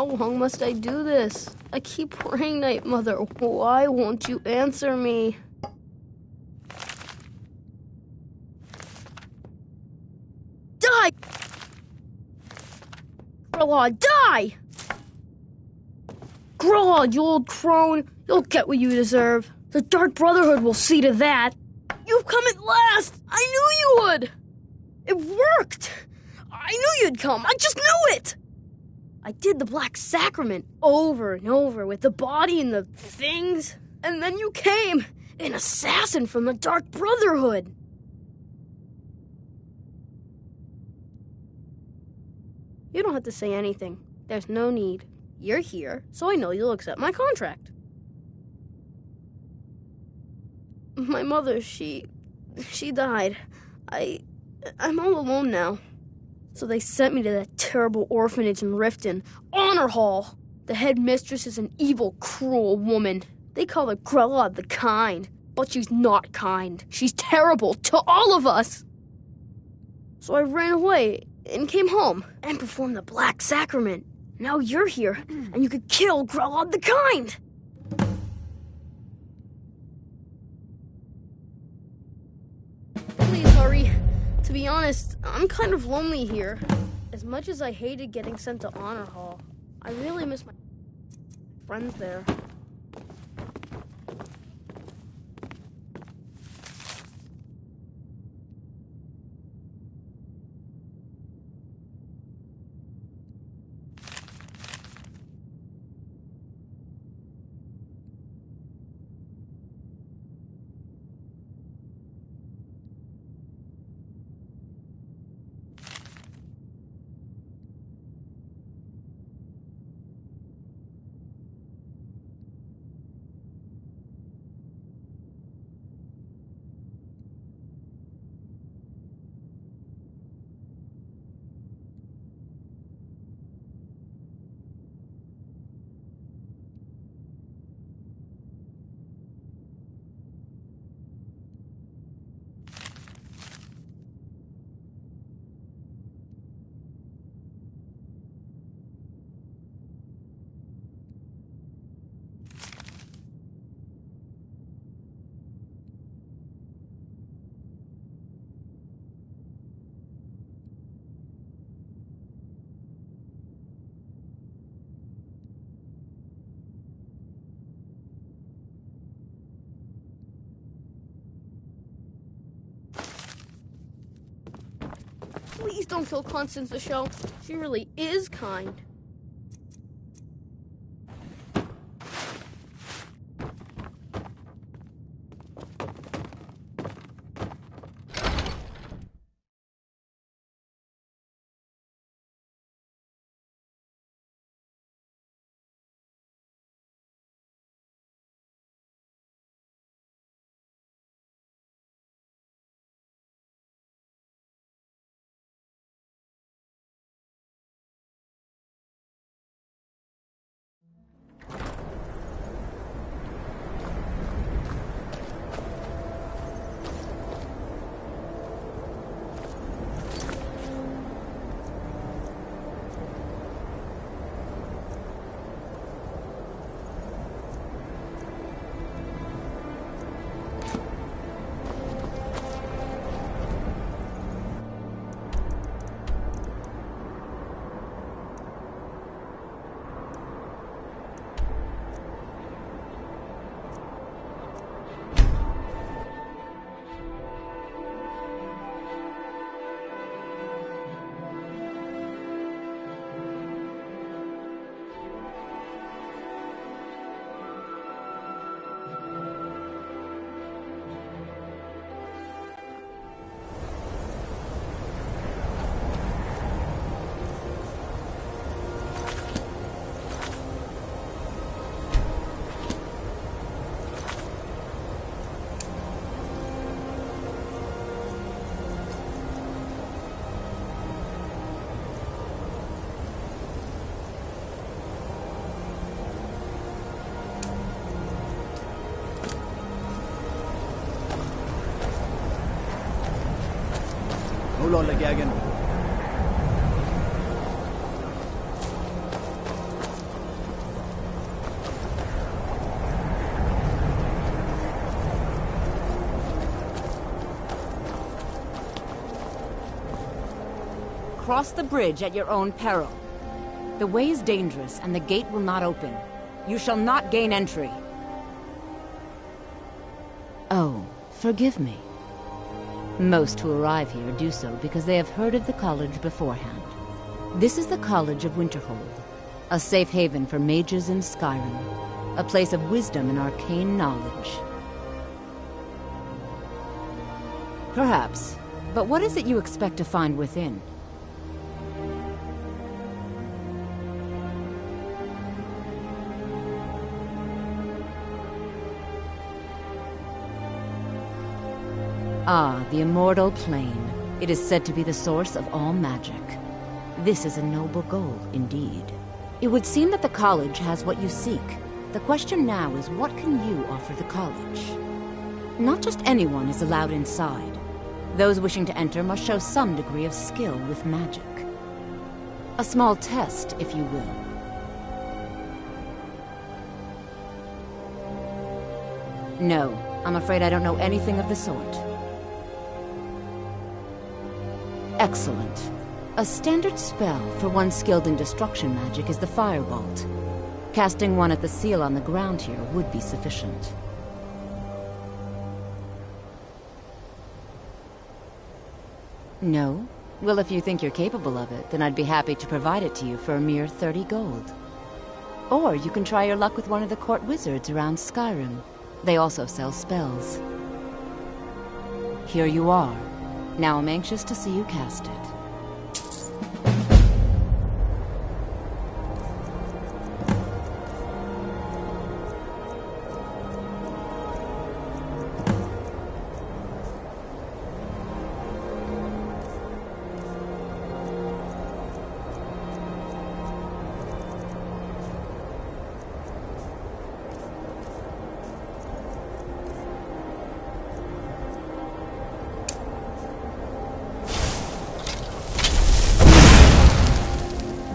How long must I do this? I keep praying, Night Mother. Why won't you answer me? Die! Grillad, die! Grillad, you old crone. You'll get what you deserve. The Dark Brotherhood will see to that. You've come at last! I knew you would! It worked! I knew you'd come! I just knew it! I did the Black Sacrament over and over with the body and the things. And then you came, an assassin from the Dark Brotherhood. You don't have to say anything. There's no need. You're here, so I know you'll accept my contract. My mother, she died. I'm all alone now. So they sent me to that terrible orphanage in Riften, Honor Hall. The head mistress is an evil, cruel woman. They call her Grella the Kind, but she's not kind. She's terrible to all of us. So I ran away and came home and performed the Black Sacrament. Now you're here, and you could kill Grella the Kind. Please hurry. To be honest, I'm kind of lonely here. As much as I hated getting sent to Honor Hall, I really miss my friends there. Please don't kill Constance the Shell. She really is kind. Hold on, Legagan. cross the bridge at your own peril. The way is dangerous, and the gate will not open. You shall not gain entry. Oh, forgive me. Most who arrive here do so because they have heard of the college beforehand. This is the College of Winterhold, a safe haven for mages in Skyrim, a place of wisdom and arcane knowledge. Perhaps, but what is it you expect to find within? Ah, the Immortal Plane. It is said to be the source of all magic. This is a noble goal, indeed. It would seem that the college has what you seek. The question now is, what can you offer the college? Not just anyone is allowed inside. Those wishing to enter must show some degree of skill with magic. A small test, if you will. No, I'm afraid I don't know anything of the sort. Excellent. A standard spell for one skilled in destruction magic is the Firebolt. Casting one at the seal on the ground here would be sufficient. No? Well, if you think you're capable of it, then I'd be happy to provide it to you for a mere 30 gold. Or you can try your luck with one of the court wizards around Skyrim. They also sell spells. Here you are. Now I'm anxious to see you cast it.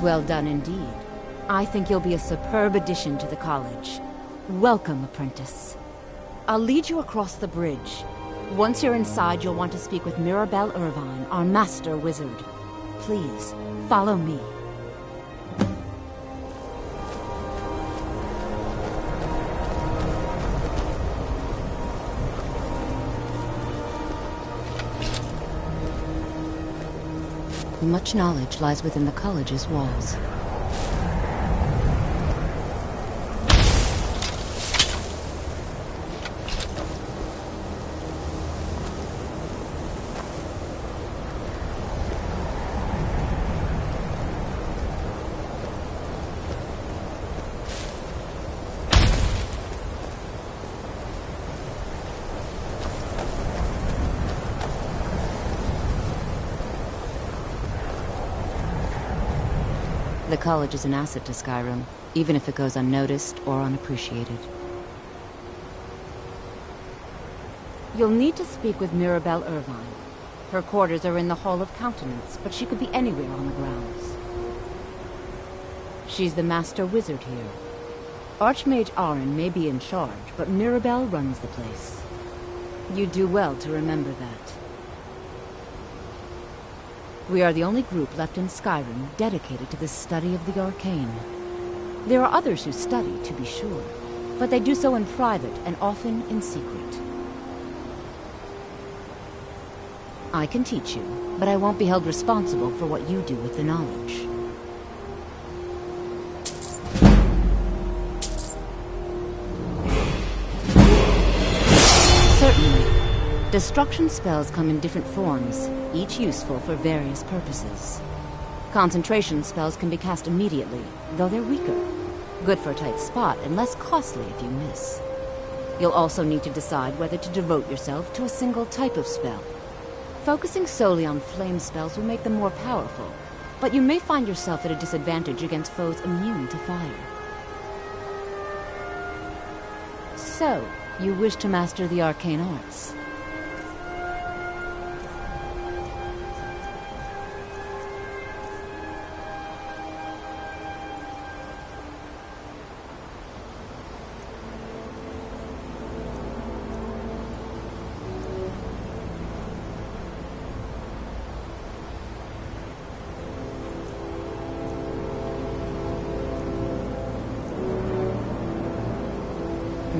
Well done indeed. I think you'll be a superb addition to the college. Welcome, apprentice. I'll lead you across the bridge. Once you're inside, you'll want to speak with Mirabelle Irvine, our master wizard. Please, follow me. Much knowledge lies within the college's walls. The college is an asset to Skyrim, even if it goes unnoticed or unappreciated. You'll need to speak with Mirabelle Irvine. Her quarters are in the Hall of Countenance, but she could be anywhere on the grounds. She's the master wizard here. Archmage Arin may be in charge, but Mirabelle runs the place. You do well to remember that. We are the only group left in Skyrim dedicated to the study of the arcane. There are others who study, to be sure, but they do so in private and often in secret. I can teach you, but I won't be held responsible for what you do with the knowledge. Certainly. Destruction spells come in different forms, each useful for various purposes. Concentration spells can be cast immediately, though they're weaker. Good for a tight spot and less costly if you miss. You'll also need to decide whether to devote yourself to a single type of spell. Focusing solely on flame spells will make them more powerful, but you may find yourself at a disadvantage against foes immune to fire. So, you wish to master the arcane arts?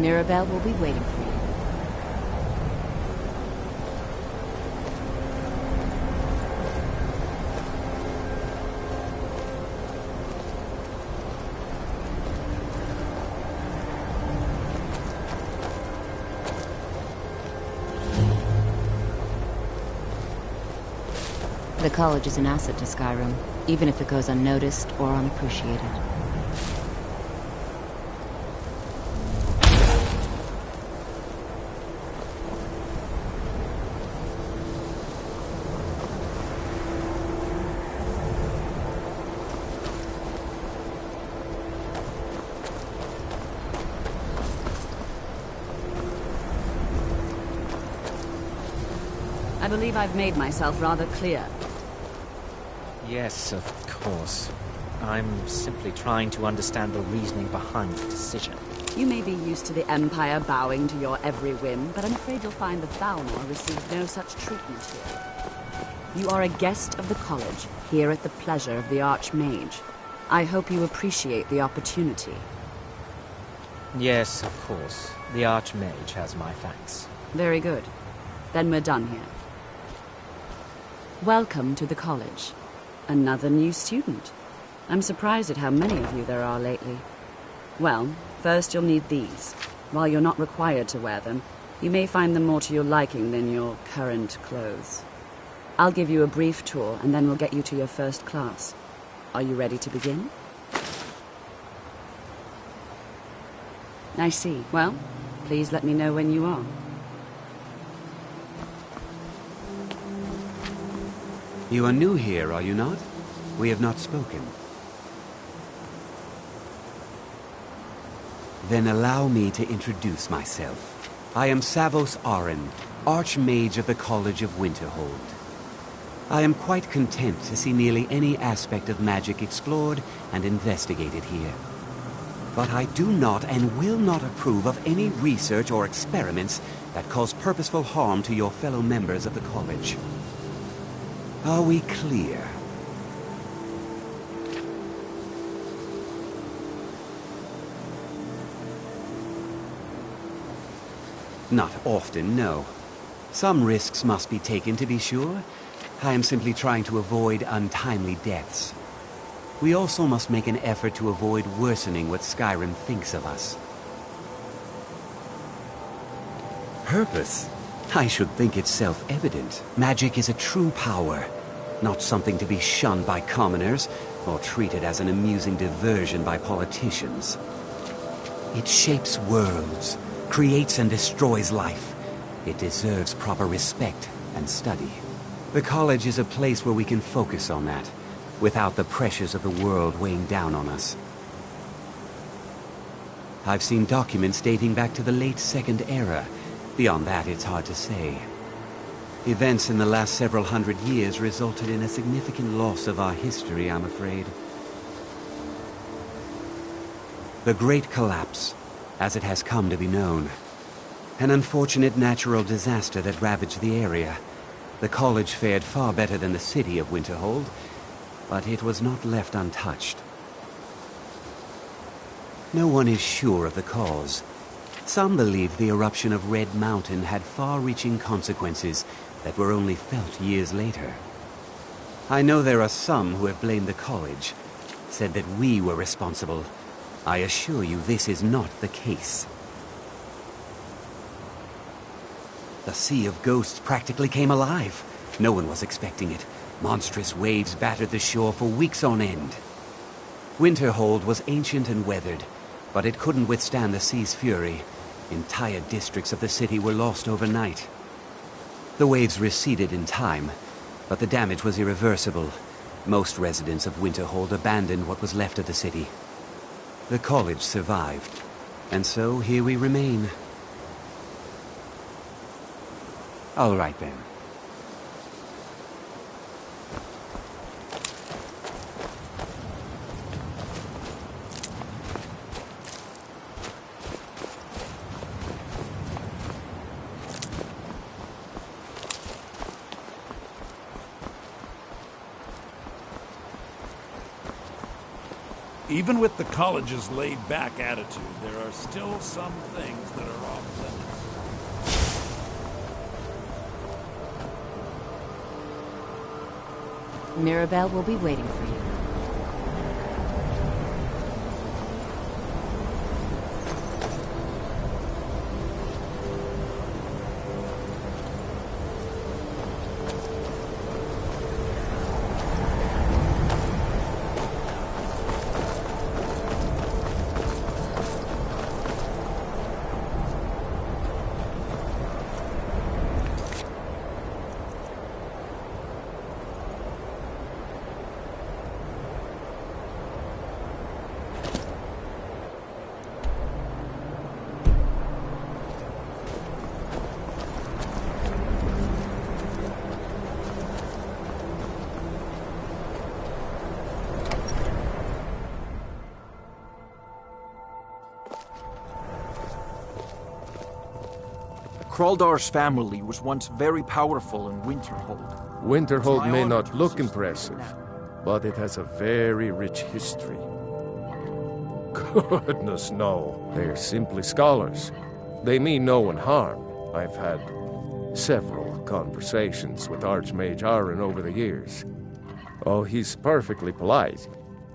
Mirabelle will be waiting for you. The college is an asset to Skyrim, even if it goes unnoticed or unappreciated. I believe I've made myself rather clear. Yes, of course. I'm simply trying to understand the reasoning behind the decision. You may be used to the Empire bowing to your every whim, but I'm afraid you'll find that Thalmor received no such treatment here. You are a guest of the college, here at the pleasure of the Archmage. I hope you appreciate the opportunity. Yes, of course. The Archmage has my thanks. Very good. Then we're done here. Welcome to the college. Another new student. I'm surprised at how many of you there are lately. Well, first you'll need these. While you're not required to wear them, you may find them more to your liking than your current clothes. I'll give you a brief tour, and then we'll get you to your first class. Are you ready to begin? I see. Well, please let me know when you are. You are new here, are you not? We have not spoken. Then allow me to introduce myself. I am Savos Aren, Archmage of the College of Winterhold. I am quite content to see nearly any aspect of magic explored and investigated here. But I do not and will not approve of any research or experiments that cause purposeful harm to your fellow members of the college. Are we clear? Not often, no. Some risks must be taken, to be sure. I am simply trying to avoid untimely deaths. We also must make an effort to avoid worsening what Skyrim thinks of us. Purpose? I should think it's self-evident. Magic is a true power, not something to be shunned by commoners or treated as an amusing diversion by politicians. It shapes worlds, creates and destroys life. It deserves proper respect and study. The college is a place where we can focus on that, without the pressures of the world weighing down on us. I've seen documents dating back to the late Second Era. Beyond that, it's hard to say. Events in the last several hundred years resulted in a significant loss of our history, I'm afraid. The Great Collapse, as it has come to be known. An unfortunate natural disaster that ravaged the area. The college fared far better than the city of Winterhold, but it was not left untouched. No one is sure of the cause. Some believe the eruption of Red Mountain had far-reaching consequences that were only felt years later. I know there are some who have blamed the college, said that we were responsible. I assure you this is not the case. The Sea of Ghosts practically came alive. No one was expecting it. Monstrous waves battered the shore for weeks on end. Winterhold was ancient and weathered, but it couldn't withstand the sea's fury. Entire districts of the city were lost overnight. The waves receded in time, but the damage was irreversible. Most residents of Winterhold abandoned what was left of the city. The college survived, and so here we remain. All right, then. Even with the college's laid-back attitude, there are still some things that are off limits. Mirabelle will be waiting for you. Kraldar's family was once very powerful in Winterhold. Winterhold may not look impressive, but it has a very rich history. Goodness, no. They're simply scholars. They mean no one harm. I've had several conversations with Archmage Aaron over the years. Oh, he's perfectly polite,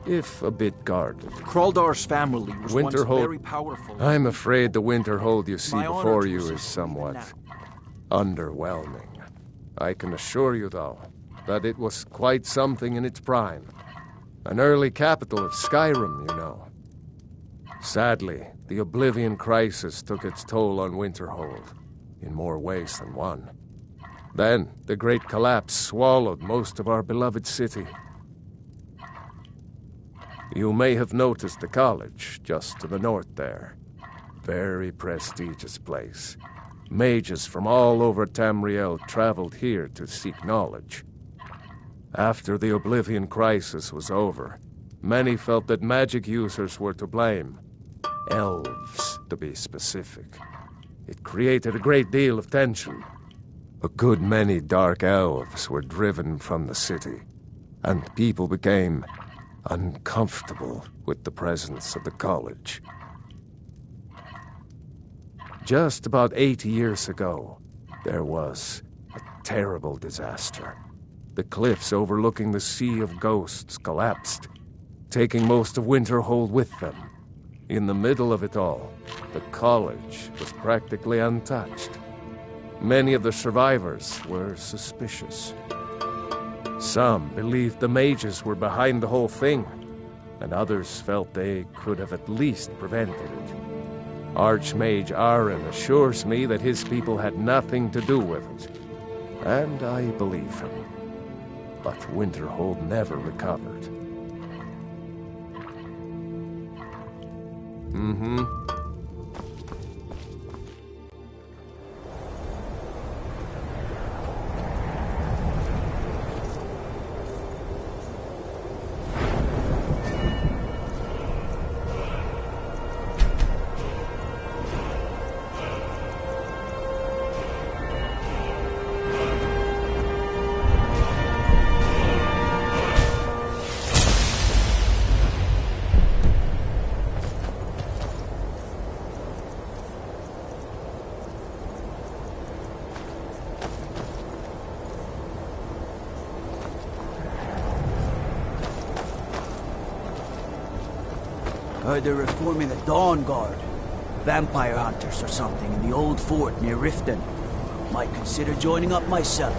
if a bit guarded. Kraldar's family was once Winterhold, very powerful. I'm afraid the Winterhold you see My honor before to you assist is you somewhat now. underwhelming. I can assure you, though, that it was quite something in its prime. An early capital of Skyrim, you know. Sadly, the Oblivion Crisis took its toll on Winterhold, in more ways than one. Then, the Great Collapse swallowed most of our beloved city. You may have noticed the college, just to the north there. Very prestigious place. Mages from all over Tamriel traveled here to seek knowledge. After the Oblivion Crisis was over, many felt that magic users were to blame. Elves, to be specific. It created a great deal of tension. A good many dark elves were driven from the city, and people became uncomfortable with the presence of the college. Just about 80 years ago, there was a terrible disaster. The cliffs overlooking the Sea of Ghosts collapsed, taking most of Winterhold with them. In the middle of it all, the college was practically untouched. Many of the survivors were suspicious. Some believed the mages were behind the whole thing, and others felt they could have at least prevented it. Archmage Aaron assures me that his people had nothing to do with it, and I believe him. But Winterhold never recovered. Heard they're reforming the Dawn Guard. Vampire hunters or something in the old fort near Riften. Might consider joining up myself.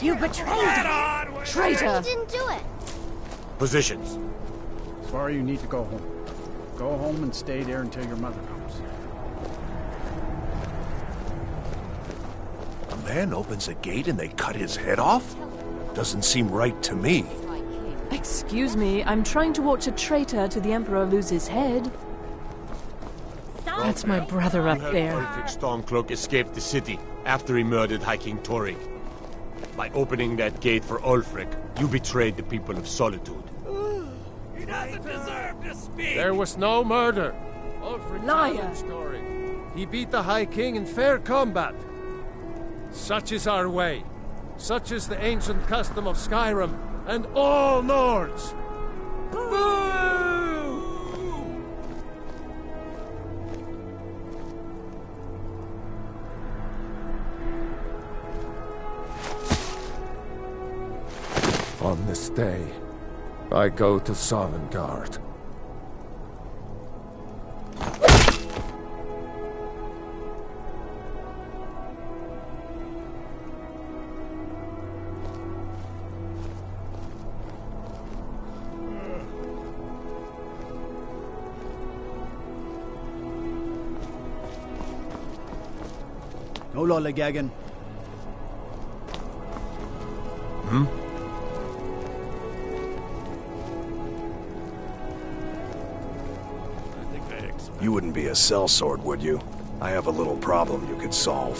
You betrayed us! Traitor! He didn't do it. Positions. Sorry, you need to go home. Go home and stay there until your mother comes. A man opens a gate and they cut his head off? Doesn't seem right to me. Excuse me, I'm trying to watch a traitor to the Emperor lose his head. That's my brother up there. Ulfric Stormcloak escaped the city after he murdered High King Torig. By opening that gate for Ulfric, you betrayed the people of Solitude. He doesn't deserve to speak! There was no murder. Ulfric Liar. challenged Torig. He beat the High King in fair combat. Such is our way. Such is the ancient custom of Skyrim and all Nords. On this day, I go to Sovngarde. No lollygagging. You wouldn't be a sellsword, would you? I have a little problem you could solve.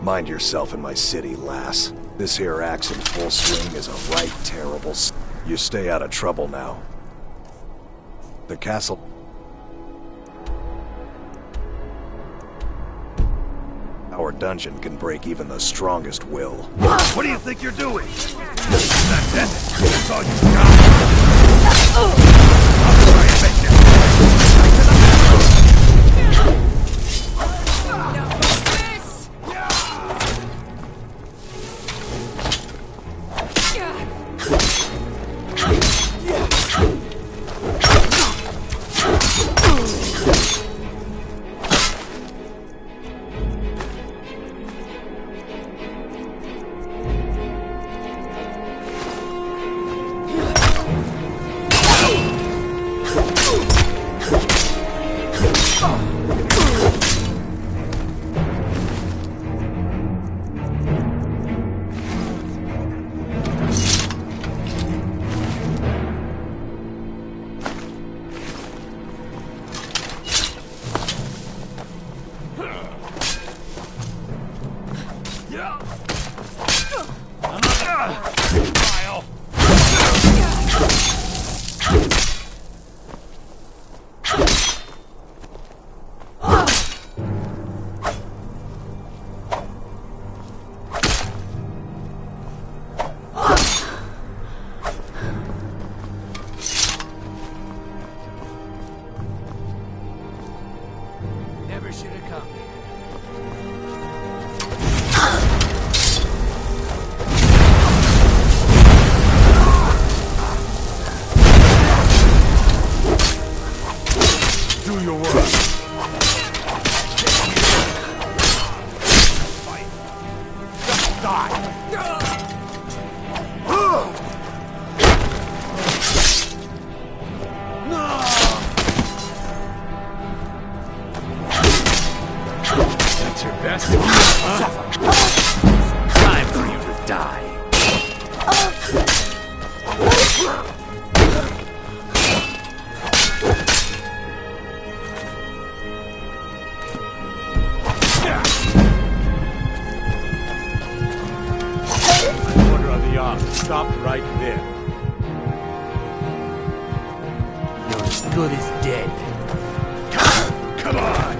Mind yourself in my city, lass. This here axe in full swing is a right terrible You stay out of trouble now. The castle... Our dungeon can break even the strongest will. What do you think you're doing? That's it? That's all you got? I'll try and make you. Never should have come. Do your work. Fight. Just die. That's your best? Time for you to die. Order of the arm. Stop right there. You're as good as dead. Come on!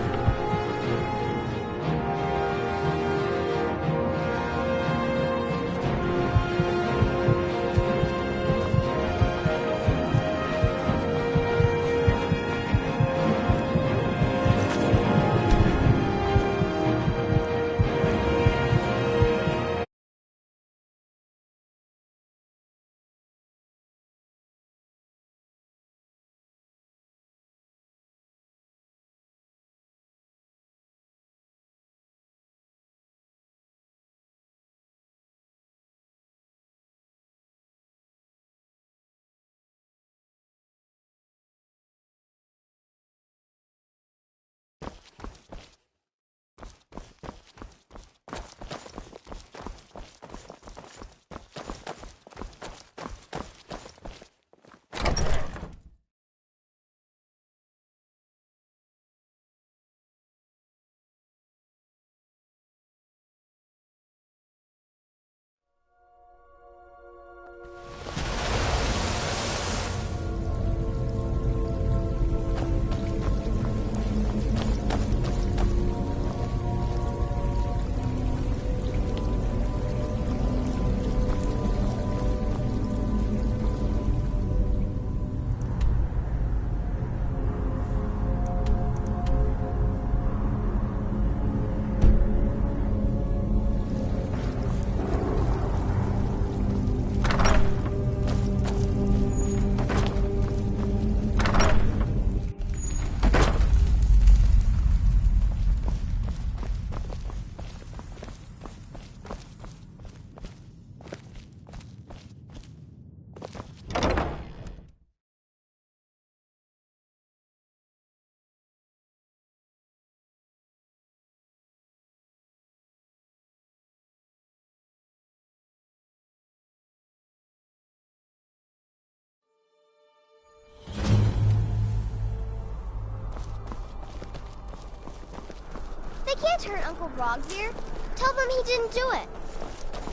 can't hurt Uncle Rogvir. Tell them he didn't do it.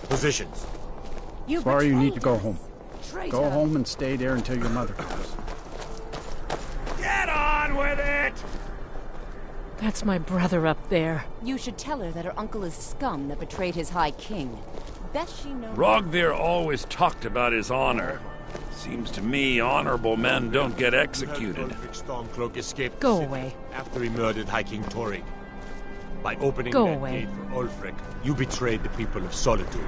Positions. Sorry, you need to go home. Traitor. Go home and stay there until your mother comes. Get on with it! That's my brother up there. You should tell her that her uncle is scum that betrayed his High King. Best she knows. Rogvir always talked about his honor. Seems to me honorable men don't get executed. Stormcloak escaped Go the city away. after he murdered High King Torig. By opening Go that away. gate for Ulfric, you betrayed the people of Solitude.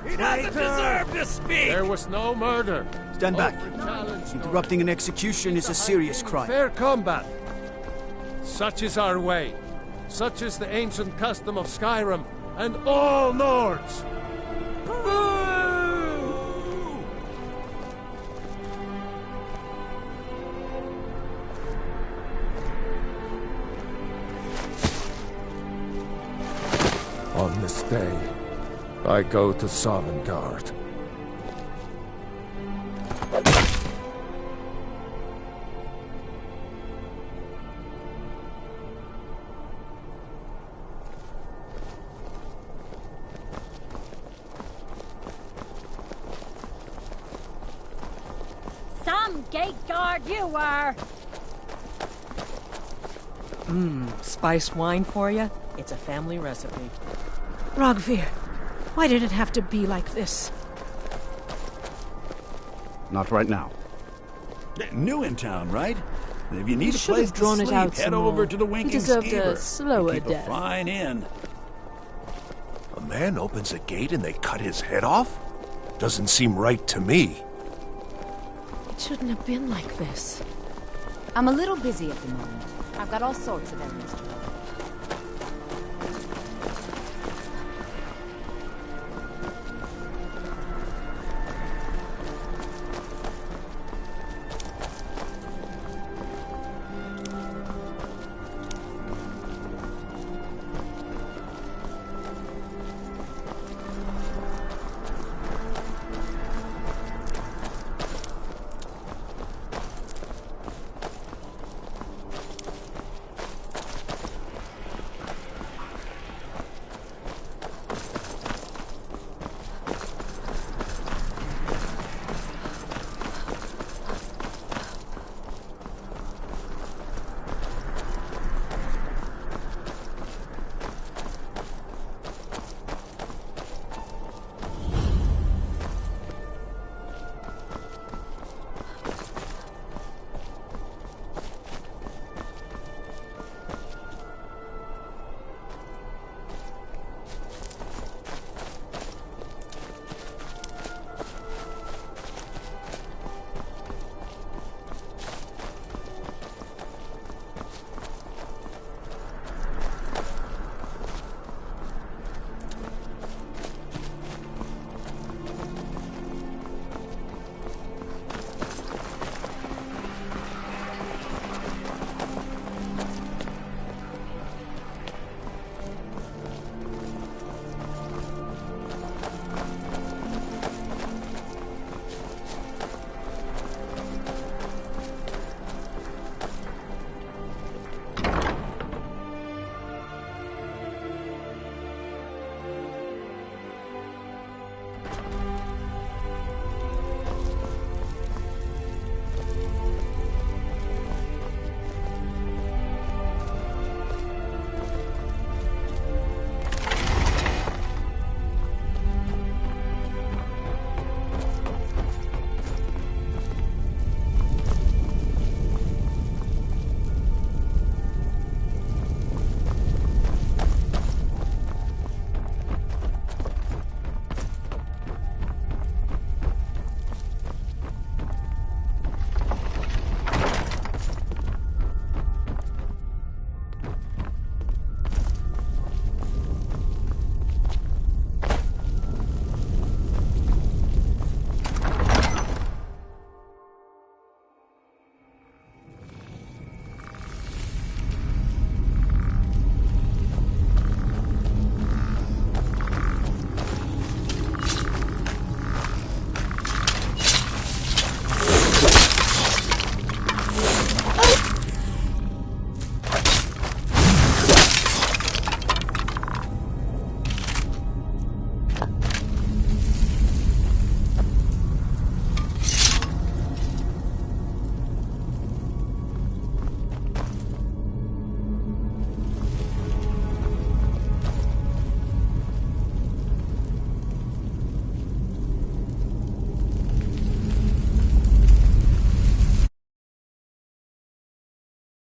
He doesn't deserve to speak! There was no murder. Stand back. Challenge Interrupting an execution is a serious crime. fair combat. Such is our way. Such is the ancient custom of Skyrim and all Nords. On this day, I go to Sovngarde. Some gate guard you were! Spiced wine for you? It's a family recipe. Rogvir, why did it have to be like this? Not right now. New in town, right? If you need a should place have to drawn it sleep, out head some over more. to the He Winking deserved a Skeever. slower They keep death. a fine inn. A man opens a gate and they cut his head off? Doesn't seem right to me. It shouldn't have been like this. I'm a little busy at the moment. I've got all sorts of errands to run.